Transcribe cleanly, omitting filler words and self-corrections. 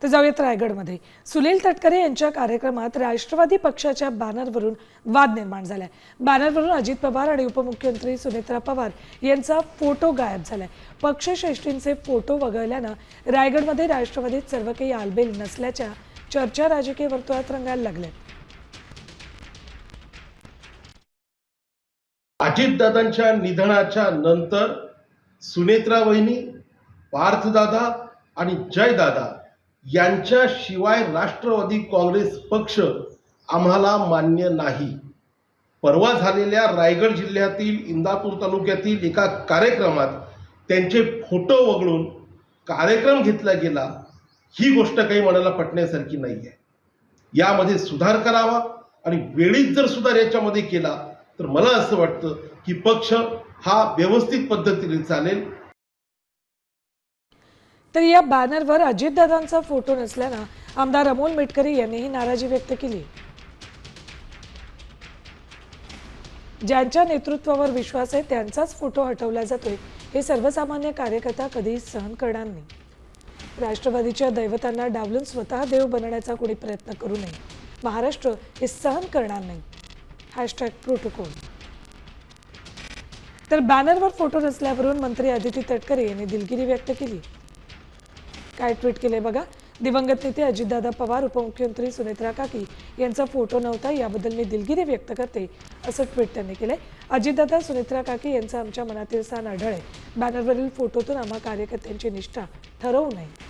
तर जाऊयात रायगडमध्ये सुनील तटकरे यांच्या कार्यक्रमात राष्ट्रवादी पक्षाच्या बॅनरवरून वाद निर्माण झालाय। बॅनरवरून अजित पवार आणि उपमुख्यमंत्री सुनेत्रा पवार यांचा फोटो गायब झालाय। पक्षश्रेष्ठींचे फोटो वगळल्यानं रायगडमध्ये राष्ट्रवादीत सर्व काही आलबेल नसल्याच्या चर्चा राजकीय वर्तुळात रंगायला लागल्यात। अजितदादांच्या निधनाच्या नंतर सुनेत्रा वहिनी, पार्थदादा आणि जयदादा यांच्याशिवाय राष्ट्रवादी काँग्रेस पक्ष आम्हाला मान्य नाही। परवा झालेल्या रायगड जिल्ह्यातील इंदापूर तालुक्यातील एका कार्यक्रमात त्यांचे फोटो वगळून कार्यक्रम घेतला गेला, ही गोष्ट काही मनाला पटण्यासारखी नाही आहे। यामध्ये सुधार करावा आणि वेळीच जर सुधार याच्यामध्ये केला तर मला असं वाटतं की पक्ष हा व्यवस्थित पद्धतीने चालेल। तर या बॅनरवर अजितदादांचा फोटो नसल्यानं आमदार अमोल मेटकरी यांनीही नाराजी व्यक्त केली। ज्यांच्या नेतृत्वावर विश्वास आहे त्यांचाच फोटो हटवला जातोय हे सर्वसामान्य कार्यकर्ता कधीही सहन करणार नाही। राष्ट्रवादीच्या दैवतांना डावलून स्वतः देव बनण्याचा कोणी प्रयत्न करू नये। महाराष्ट्र हे सहन करणार नाही। #प्रोटोकॉल। तर बॅनरवर फोटो नसल्यावरून मंत्री अदिती तटकरे यांनी दिलगिरी व्यक्त केली। काय ट्विट केले बघा। दिवंगत नेते अजितदादा पवार, उपमुख्यमंत्री सुनेत्रा काकी यांचा फोटो नव्हता याबद्दल मी दिलगिरी व्यक्त करते, असं ट्विट त्यांनी केलंय। अजितदादा, सुनेत्रा काकी यांचं आमच्या मनातील स्थान अढळ आहे। बॅनरवरील फोटोतून आम्हा कार्यकर्त्यांची निष्ठा ठरवू नये।